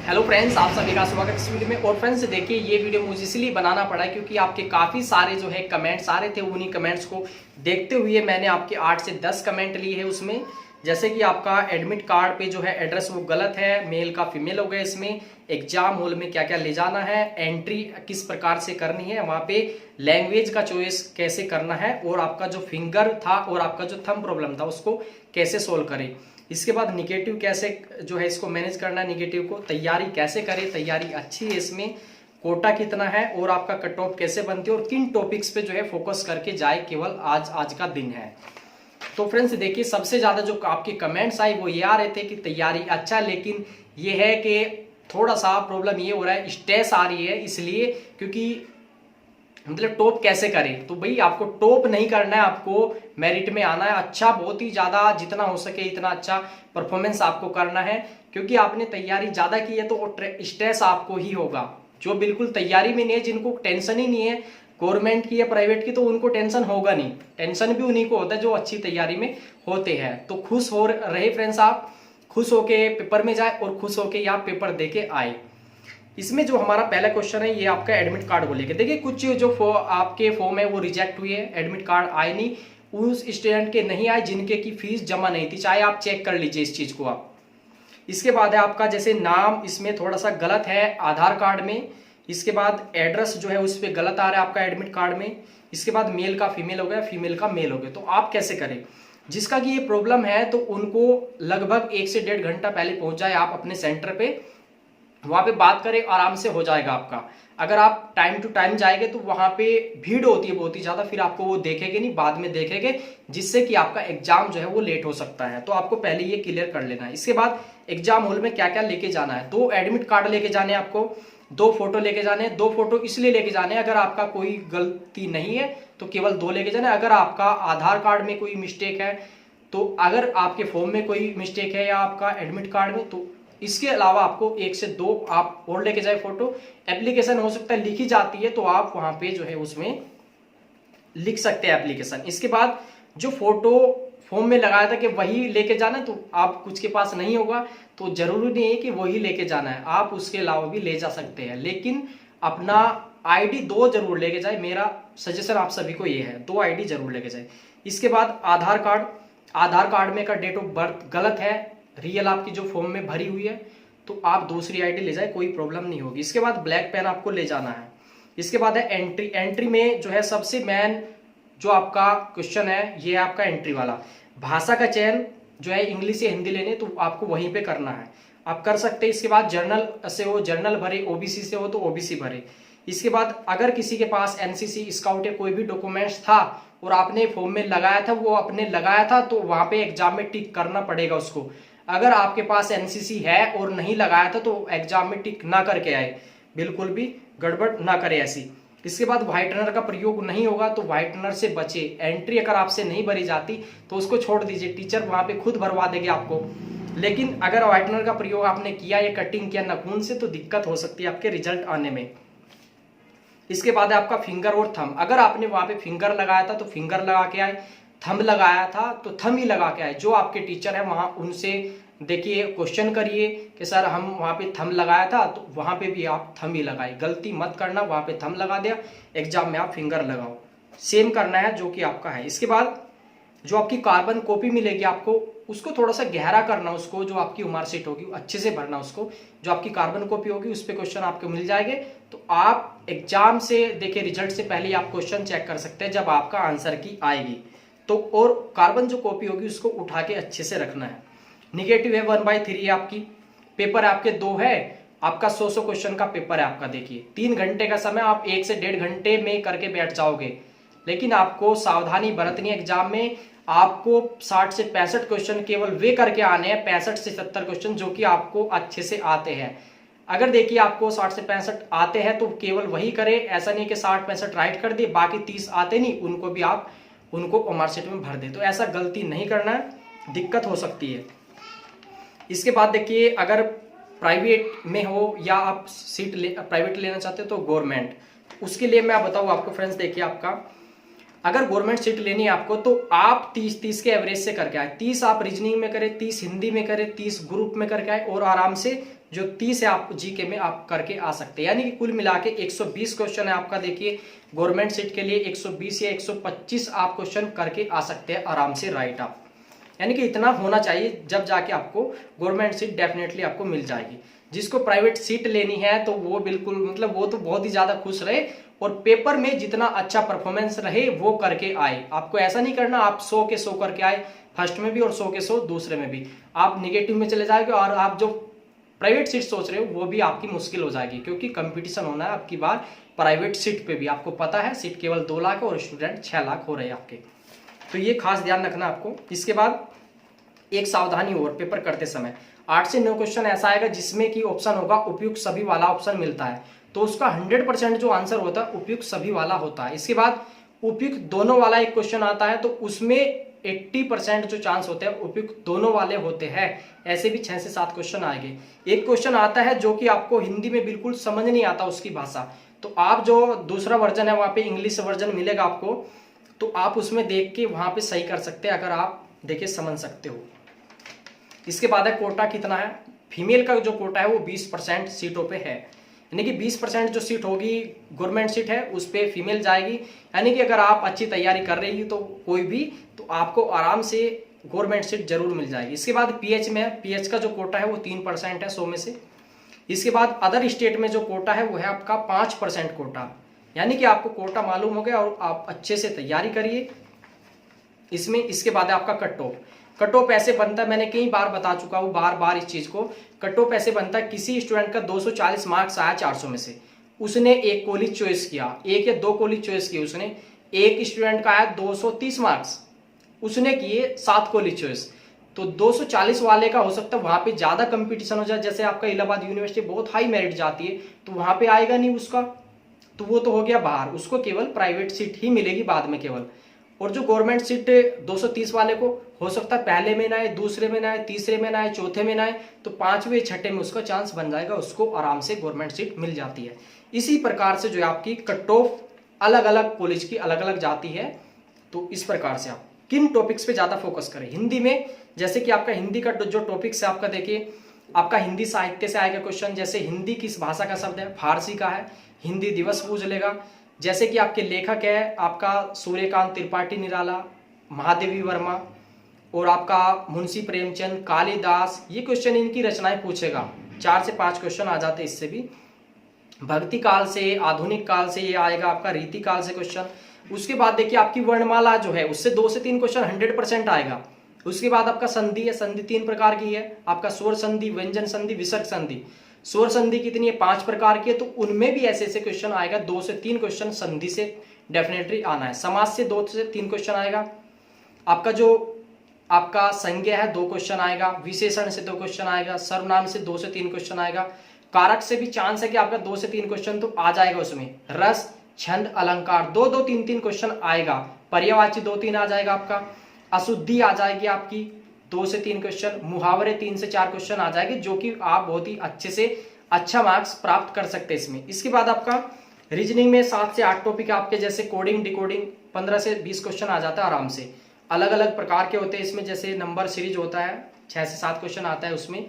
Hello friends, आप सभी का स्वागत इस वीडियो में। और फ्रेंड्स देखिए, ये वीडियो मुझे इसलिए बनाना पड़ा क्योंकि आपके काफ़ी सारे जो है कमेंट्स आ रहे थे। उन्हीं कमेंट्स को देखते हुए मैंने आपके 8 से 10 कमेंट लिए हैं उसमें। जैसे कि आपका एडमिट कार्ड पे जो है एड्रेस वो गलत है, मेल का फीमेल हो गया। इसमें एग्जाम हॉल में क्या क्या ले जाना है, एंट्री किस प्रकार से करनी है, वहाँ पे लैंग्वेज का चॉइस कैसे करना है, और आपका जो फिंगर था और आपका जो थंब प्रॉब्लम था उसको कैसे सोल्व करें। इसके बाद निगेटिव कैसे जो है इसको मैनेज करना है, निगेटिव को तैयारी कैसे करें, तैयारी अच्छी है, इसमें कोटा कितना है, और आपका कट ऑफ कैसे बनती है, और किन टॉपिक्स पे जो है फोकस करके जाए, केवल आज का दिन है। तो फ्रेंड्स देखिए, सबसे ज्यादा जो आपके कमेंट्स आए वो ये आ रहे थे कि तैयारी अच्छा, लेकिन ये है कि थोड़ा सा प्रॉब्लम ये हो रहा है, स्ट्रेस आ रही है, इसलिए क्योंकि मतलब टॉप कैसे करें। तो भाई आपको टॉप नहीं करना है, आपको मेरिट में आना है। अच्छा, बहुत ही ज्यादा जितना हो सके इतना अच्छा परफॉर्मेंस आपको करना है, क्योंकि आपने तैयारी ज्यादा की है तो स्ट्रेस आपको ही होगा। जो बिल्कुल तैयारी में नहीं है, जिनको टेंशन ही नहीं है गवर्नमेंट की या प्राइवेट की, तो उनको टेंशन होगा नहीं। टेंशन भी उन्हीं को होता है जो अच्छी तैयारी में होते हैं। तो खुश हो रहे फ्रेंड्स, आप खुश होके पेपर में जाए और खुश होके आप पेपर दे के आए। इसमें जो हमारा पहला क्वेश्चन है ये आपका एडमिट कार्ड को लेकर। देखिए, कुछ जो आपके फॉर्म है वो रिजेक्ट हुए हैं, एडमिट कार्ड आए नहीं, उस स्टूडेंट के नहीं आए जिनके की फीस जमा नहीं थी। चाहे आप चेक कर लीजिए इस चीज को आप। इसके बाद है आपका जैसे नाम इसमें थोड़ा सा गलत है आधार कार्ड में। इसके बाद एड्रेस जो है उस पर गलत आ रहा है आपका एडमिट कार्ड में। इसके बाद मेल का फीमेल हो गया, फीमेल का मेल हो गया। तो आप कैसे करें? जिसका कि ये प्रॉब्लम है तो उनको लगभग 1 से 1.5 घंटा पहले पहुंच जाए आप अपने सेंटर पे, वहां पे बात करें, आराम से हो जाएगा आपका। अगर आप टाइम टू टाइम जाएंगे तो वहां पे भीड़ होती है बहुत ही ज्यादा, फिर आपको वो देखेंगे नहीं, बाद में देखेंगे, जिससे कि आपका एग्जाम जो है वो लेट हो सकता है। तो आपको पहले ये क्लियर कर लेना है। इसके बाद एग्जाम हॉल में क्या क्या लेके जाना है, 2 एडमिट कार्ड लेके जाने हैं आपको, 2 फोटो लेके जाने हैं। 2 फोटो इसलिए लेके जाने हैं, अगर आपका कोई गलती नहीं है तो केवल 2 लेके जाने। अगर आपका आधार कार्ड में कोई मिस्टेक है, तो अगर आपके फॉर्म में कोई मिस्टेक है या आपका एडमिट कार्ड में, तो इसके अलावा आपको 1 से 2 आप और लेके जाए फोटो। एप्लीकेशन हो सकता है लिखी जाती है, तो आप वहां पे जो है उसमें लिख सकते हैं एप्लीकेशन। इसके बाद जो फोटो फॉर्म में लगाया था कि वही लेके जाना है, तो आप कुछ के पास नहीं होगा तो जरूरी नहीं है कि वही लेके जाना है, आप उसके अलावा भी ले जा सकते हैं। लेकिन अपना आईडी 2 जरूर लेके जाए, मेरा सजेशन आप सभी को ये है, 2 आईडी जरूर लेके जाए। इसके बाद आधार कार्ड, आधार कार्ड में का डेट ऑफ बर्थ गलत है, रियल आपकी जो फॉर्म में भरी हुई है, तो आप दूसरी आईडी ले जाए, कोई प्रॉब्लम नहीं होगी। इसके बाद ब्लैक पेन आपको ले जाना है। इसके बाद है एंट्री। एंट्री में जो है सबसे मेन जो आपका क्वेश्चन है ये है आपका एंट्री वाला। भाषा का चयन जो है इंग्लिश से हिंदी लेने, तो आपको वहीं पे करना है, आप कर सकते हैं। इसके बाद जर्नल से हो जर्नल भरे, ओबीसी से हो तो ओबीसी भरे। इसके बाद अगर किसी के पास एनसीसी स्काउट या कोई भी डॉक्यूमेंट्स था और आपने फॉर्म में लगाया था, वो आपने लगाया था, तो वहां पे एग्जाम में टिक करना पड़ेगा उसको। अगर आपके पास एनसीसी है और नहीं लगाया था तो एग्जाम में टिक ना करके आए, बिल्कुल भी गड़बड़ ना करे ऐसी। इसके बाद व्हाइटनर का प्रयोग नहीं होगा, तो व्हाइटनर से बचे। एंट्री अगर आपसे नहीं भरी जाती तो उसको छोड़ दीजिए, टीचर वहां पे खुद भरवा देंगे आपको। लेकिन अगर व्हाइटनर का प्रयोग आपने किया या कटिंग किया नाखून से, तो दिक्कत हो सकती है आपके रिजल्ट आने में। इसके बाद है आपका फिंगर और थंब। अगर आपने वहां पे फिंगर लगाया था तो फिंगर लगा के आए, थंब लगाया था तो थंब ही लगा के आए। जो आपके टीचर है वहां उनसे देखिए, क्वेश्चन करिए कि सर हम वहां पे थंब लगाया था, तो वहां पे भी आप थंब ही लगाए। गलती मत करना, वहां पे थंब लगा दिया, एग्जाम में आप फिंगर लगाओ, सेम करना है जो कि आपका है। इसके बाद जो आपकी कार्बन कॉपी मिलेगी आपको, उसको थोड़ा सा गहरा करना, उसको जो आपकी मार्कशीट होगी अच्छे से भरना उसको। जो आपकी कार्बन कॉपी होगी उस पर क्वेश्चन आपको मिल जाएंगे, तो आप एग्जाम से देखिए रिजल्ट से पहले आप क्वेश्चन चेक कर सकते हैं जब आपका आंसर की आएगी तो। और कार्बन जो कॉपी होगी उसको उठा के अच्छे से रखना है। निगेटिव है 1/3 है आपकी, पेपर आपके 2 है, आपका 100 क्वेश्चन का पेपर है आपका। देखिए 3 घंटे का समय, आप 1 से 1.5 घंटे में करके बैठ जाओगे। लेकिन आपको सावधानी बरतनी है एग्जाम में। आपको 60 से 65 क्वेश्चन केवल वे करके आने हैं, 65 से 70 क्वेश्चन जो कि आपको अच्छे से आते हैं। अगर देखिए आपको 60 से 65 आते हैं तो केवल वही करें, ऐसा नहीं कि 60-65 राइट कर दिए, बाकी 30 आते नहीं, उनको भी आप उनको मार्कशीट में भर दे। तो ऐसा गलती नहीं करना है, दिक्कत हो सकती है। इसके बाद देखिए, अगर प्राइवेट में हो या आप सीट प्राइवेट लेना चाहते हो तो गवर्नमेंट, उसके लिए मैं बताऊँ आपको फ्रेंड्स। देखिए आपका अगर गवर्नमेंट सीट लेनी है आपको तो आप 30 के एवरेज से करके आए। 30 आप रीजनिंग में करें, 30 हिंदी में करें, 30 ग्रुप में करके आए और आराम से जो 30 है आप जीके में आप करके आ सकते हैं। यानी कि कुल मिला के 120 क्वेश्चन है आपका। देखिए गवर्नमेंट सीट के लिए 120 या 125 आप क्वेश्चन करके आ सकते हैं आराम से राइट आप। यानी कि इतना होना चाहिए, जब जाके आपको गवर्नमेंट सीट डेफिनेटली आपको मिल जाएगी। जिसको प्राइवेट सीट लेनी है तो वो बिल्कुल मतलब वो तो बहुत ही ज्यादा खुश रहे और पेपर में जितना अच्छा परफॉर्मेंस रहे वो करके आए। आपको ऐसा नहीं करना आप 100 के 100 करके आए फर्स्ट में भी और 100 के 100 दूसरे में भी, आप निगेटिव में चले जाएंगे और आप जो प्राइवेट सीट सोच रहे हो वो भी आपकी मुश्किल हो जाएगी, क्योंकि कंपटीशन होना है आपकी बार प्राइवेट सीट पे भी। आपको पता है सीट केवल 2 लाख है और स्टूडेंट 6 लाख हो रहे हैं आपके, तो ये खास ध्यान रखना आपको। इसके बाद एक सावधानी और, पेपर करते समय 8 से 9 क्वेश्चन ऐसा आएगा जिसमें कि ऑप्शन होगा उपयुक्त सभी वाला ऑप्शन मिलता है, तो उसका 100% जो आंसर होता है उपयुक्त सभी वाला होता है। इसके बाद उपयुक्त दोनों वाला एक क्वेश्चन आता है तो उसमें 80% जो चांस होते हैं उपयुक्त दोनों वाले होते हैं। ऐसे भी 6 से 7 क्वेश्चन आएंगे। एक क्वेश्चन आता है जो कि आपको हिंदी में बिल्कुल समझ नहीं आता उसकी भाषा, तो आप जो दूसरा वर्जन है वहां पे इंग्लिश वर्जन मिलेगा आपको, तो आप उसमें देख के वहां पे सही कर सकते हैं अगर आप देखिए समझ सकते हो। इसके बाद है कोटा कितना है। फीमेल का जो कोटा है वो 20% सीटों पे है, यानी कि 20% जो सीट होगी गवर्नमेंट सीट है उस पे फीमेल जाएगी। यानी कि अगर आप अच्छी तैयारी कर रही है तो कोई भी, तो आपको आराम से गवर्नमेंट सीट जरूर मिल जाएगी। इसके बाद पीएच में है, पीएच का जो कोटा है वो 3% है 100 में से। इसके बाद अदर स्टेट में जो कोटा है वो है आपका 5% कोटा, यानी कि आपको कोटा मालूम हो गया और आप अच्छे से तैयारी करिए इसमें। इसके बाद है आपका कट ऑफ। कट ऑफ ऐसे बनता है, मैंने कई बार बता चुका हूं बार बार इस चीज को। कट ऑफ ऐसे बनता है, किसी स्टूडेंट का 240 मार्क्स आया 400 में से, उसने एक कॉलेज चॉइस किया, एक या 2 कॉलेज चॉइस किए उसने। एक स्टूडेंट का आया 230 मार्क्स, उसने किए 7 कॉलेज चॉइस, तो 240 वाले का हो सकता है वहां पे ज्यादा कंपटीशन हो जाए। जैसे आपका इलाहाबाद यूनिवर्सिटी बहुत हाई मेरिट जाती है तो वहां पे आएगा नहीं उसका, तो वो तो हो गया बाहर, उसको केवल प्राइवेट सीट ही मिलेगी बाद में केवल। और जो गवर्नमेंट सीट 230 वाले को हो सकता है पहले में ना आए, दूसरे में ना आए, तीसरे में ना आए, चौथे में ना आए, तो 5वें 6ठे में उसका चांस बन जाएगा, उसको आराम से गवर्नमेंट सीट मिल जाती है। इसी प्रकार से जो है आपकी कट ऑफ अलग अलग कॉलेज की अलग अलग जाती है। तो इस प्रकार से आप किन टॉपिक्स पे ज्यादा फोकस करें। हिंदी में जैसे कि आपका हिंदी का जो टॉपिक्स है आपका, देखिए आपका हिंदी साहित्य से आएगा क्वेश्चन। जैसे हिंदी किस भाषा का शब्द है, फारसी का है, हिंदी दिवस पूछ लेगा। जैसे कि आपके लेखक है आपका सूर्यकांत त्रिपाठी निराला, महादेवी वर्मा और आपका मुंशी प्रेमचंद, कालिदास, ये क्वेश्चन इनकी रचनाएं पूछेगा। 4 से 5 क्वेश्चन आ जाते हैं इससे भी। भक्ति काल से, आधुनिक काल से ये आएगा आपका, रीति काल से क्वेश्चन। उसके बाद देखिए आपकी वर्णमाला जो है उससे 2 से 3 क्वेश्चन 100% आएगा। उसके बाद आपका संधि है, संधि 3 प्रकार की है आपका, स्वर संधि, व्यंजन संधि, विसर्ग संधि। स्वर संधि कितनी है, 5 प्रकार की है, तो उनमें भी ऐसे ऐसे क्वेश्चन आएगा। 2 से 3 क्वेश्चन संधि से डेफिनेटली आना है। समाज से 2 से 3 क्वेश्चन आएगा। आपका जो आपका संज्ञा है 2 क्वेश्चन आएगा। विशेषण से 2 क्वेश्चन आएगा। सर्वनाम से 2 से 3 क्वेश्चन आएगा। कारक से भी चांस है कि आपका 2 से 3 क्वेश्चन तो आ जाएगा उसमें। रस, छंद, अलंकार 2-2, 3-3 क्वेश्चन आएगा। पर्यायवाची 2-3 आ जाएगा आपका। अशुद्धि आ जाएगी आपकी 2 से 3 क्वेश्चन। मुहावरे 3 से 4 क्वेश्चन आ जाएंगे, जो कि आप बहुत ही अच्छे से अच्छा मार्क्स प्राप्त कर सकते हैं इसमें। इसके बाद आपका रीजनिंग में 7 से 8 टॉपिक आपके, जैसे कोडिंग, डिकोडिंग 15 से 20 क्वेश्चन आ जाता है आराम से। अलग अलग प्रकार के होते हैं इसमें, जैसे नंबर सीरीज होता है 6 से 7 क्वेश्चन आता है उसमें।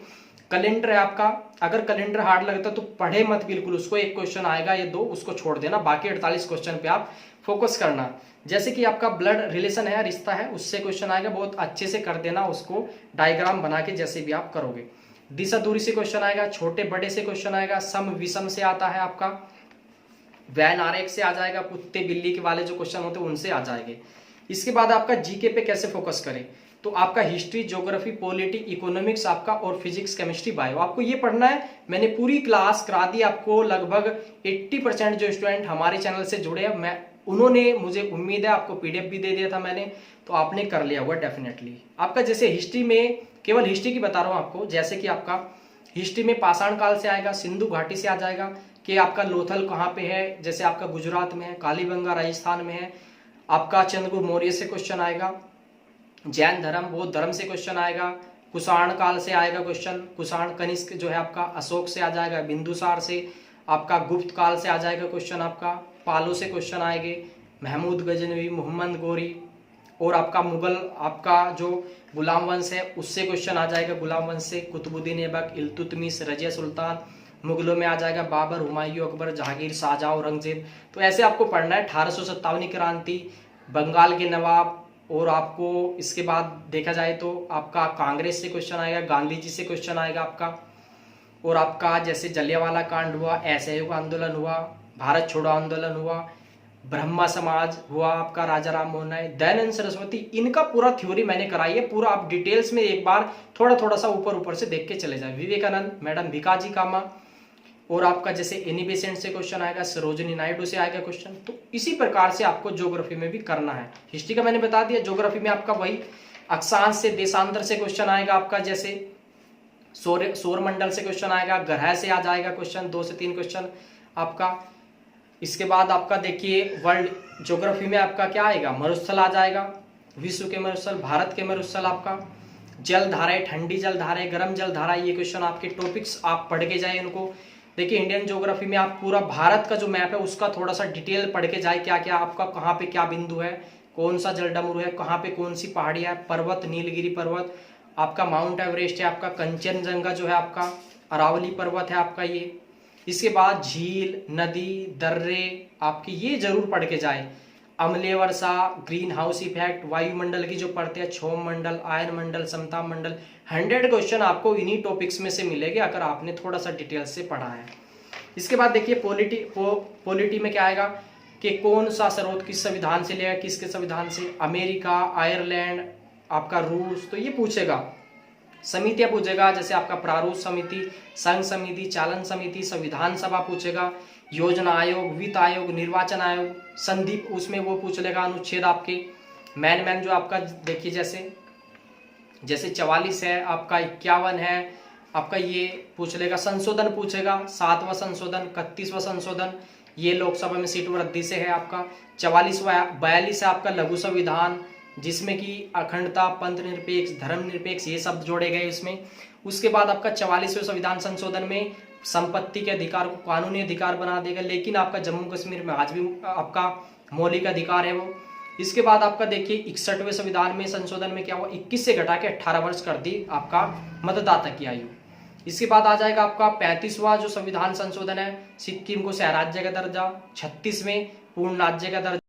कैलेंडर है आपका, अगर कैलेंडर हार्ड लगता है तो पढ़े मत बिल्कुल उसको, 1 क्वेश्चन आएगा या 2 उसको छोड़ देना, बाकी 48 क्वेश्चन पे आप फोकस करना। जैसे कि आपका ब्लड रिलेशन है, रिश्ता है, उससे क्वेश्चन आएगा, बहुत अच्छे से कर देना उसको डायग्राम बना के, जैसे भी आप करोगे। दिशा दूरी से क्वेश्चन आएगा, छोटे बड़े से क्वेश्चन आएगा, सम विषम से आता है आपका, वैन आरेख से आ जाएगा, कुत्ते बिल्ली के वाले जो क्वेश्चन होते हैं उनसे आ जाएंगे। इसके बाद आपका जीके पे कैसे फोकस करें, तो आपका हिस्ट्री, ज्योग्राफी, पॉलिटी, इकोनॉमिक्स आपका, और फिजिक्स, केमिस्ट्री, बायो आपको ये पढ़ना है। मैंने पूरी क्लास करा दी आपको। लगभग 80% जो स्टूडेंट हमारे चैनल से जुड़े हैं, मैं उन्होंने, मुझे उम्मीद है आपको पीडीएफ भी दे दिया था मैंने, तो आपने कर लिया हुआ डेफिनेटली। आपका जैसे हिस्ट्री में, केवल हिस्ट्री की बता रहा हूं आपको, जैसे कि आपका हिस्ट्री में पाषाण काल से आएगा, सिंधु घाटी से आ जाएगा कि आपका लोथल कहाँ पे है, जैसे आपका गुजरात में है, कालीबंगा राजस्थान में है। आपका चंद्रगुप्त मौर्य से क्वेश्चन आएगा, जैन धर्म, बौद्ध धर्म से क्वेश्चन आएगा, कुषाण काल से आएगा क्वेश्चन, कुषाण कनिष्क जो है आपका, अशोक से आ जाएगा, बिंदुसार से, आपका गुप्त काल से आ जाएगा क्वेश्चन आपका, पालो से क्वेश्चन आएंगे, महमूद गजनवी, मोहम्मद गोरी, और आपका मुगल आपका जो गुलाम वंश है उससे क्वेश्चन आ जाएगा, गुलाम वंश से कुतुबुद्दीन ऐबक, इल्तुतमिश, रजिया सुल्तान। मुगलों में आ जाएगा बाबर, हुमायूं, अकबर, जहांगीर, शाहजहां, औरंगजेब। तो ऐसे आपको पढ़ना है। 1857 क्रांति, बंगाल के नवाब, और आपको इसके बाद देखा जाए तो आपका कांग्रेस से क्वेश्चन आएगा, गांधी जी से क्वेश्चन आएगा आपका, और आपका जैसे जलियांवाला कांड हुआ, असहयोग आंदोलन हुआ, भारत छोड़ो आंदोलन हुआ, ब्रह्मा समाज हुआ आपका, राजा राम मोहन राय, दयानंद सरस्वती, इनका पूरा थ्योरी मैंने कराई है। पूरा आप डिटेल्स में एक बार थोड़ा थोड़ा सा ऊपर ऊपर से देख के चले जाए। विवेकानंद, मैडम भिकाजी कामा, और आपका जैसे एनी बेसेंट से क्वेश्चन आएगा, सरोजिनी नायडू से आएगा क्वेश्चन। तो इसी प्रकार से आपको ज्योग्राफी में भी करना है। हिस्ट्री का मैंने बता दिया। ज्योग्राफी में आपका वही अक्षांश से, देशांतर से क्वेश्चन आएगा आपका, जैसे सौर मंडल से क्वेश्चन आएगा, ग्रह से आ जाएगा क्वेश्चन, 2 से 3 क्वेश्चन आपका। इसके बाद आपका देखिए वर्ल्ड ज्योग्राफी में आपका क्या आएगा, मरुस्थल आ जाएगा, विश्व के मरुस्थल, भारत के मरुस्थल, आपका जल धाराएं, ठंडी जल धाराएं, गर्म जल धाराएं, ये क्वेश्चन आपके टॉपिक्स आप पढ़ के जाए इनको। देखिए इंडियन ज्योग्राफी में आप पूरा भारत का जो मैप है उसका थोड़ा सा डिटेल पढ़ के जाए, क्या क्या आपका कहाँ पे क्या बिंदु है, कौन सा जलडमरू है, कहाँ पे कौन सी पहाड़ियाँ है, पर्वत, नीलगिरी पर्वत, आपका माउंट एवरेस्ट है, आपका कंचनजंगा जो है, आपका अरावली पर्वत है आपका ये। इसके बाद झील, नदी, दर्रे आपकी ये जरूर पढ़ के जाए। अम्लीय वर्षा, ग्रीन हाउस इफेक्ट, वायुमंडल की जो पढ़ते हैं, क्षोभ मंडल, आयन मंडल, समताप मंडल, 100 क्वेश्चन आपको इन्हीं टॉपिक्स में से मिलेंगे अगर आपने थोड़ा सा डिटेल से पढ़ा है। इसके बाद देखिए पॉलिटी में क्या आएगा कि कौन सा स्रोत किस संविधान से लिया, किसके संविधान से, अमेरिका, आयरलैंड, आपका रूस, तो ये पूछेगा। समितियां पूछेगा, जैसे आपका प्रारूप समिति, संघ समिति, चालन समिति, संविधान सभा पूछेगा, योजना आयोग, वित्त आयोग, निर्वाचन आयोग, संधि उसमें वो पूछ लेगा, अनुच्छेद आपके मैन जो आपका देखिए जैसे 44 है आपका, 51 है आपका, ये पूछ लेगा। संशोधन पूछेगा, 7वां संशोधन, 31वां संशोधन, ये लोकसभा में सीट वृद्धि से है आपका। 42 है आपका लघु संविधान, जिसमें कि अखंडता, पंथ निरपेक्ष, धर्म निरपेक्ष, ये शब्द जोड़े गए इसमें। उसके बाद आपका 44वें संविधान संशोधन में संपत्ति के अधिकार को कानूनी अधिकार बना देगा, लेकिन आपका जम्मू कश्मीर में आज भी आपका मौलिक अधिकार है वो। इसके बाद आपका देखिए 61वें संविधान में संशोधन में क्या हुआ, 21 से घटा के 18 वर्ष कर दी आपका मतदाता की आयु। इसके बाद आ जाएगा आपका 35वां जो संविधान संशोधन है, सिक्किम को शहर राज्य का दर्जा, 36 में पूर्ण राज्य का दर्जा।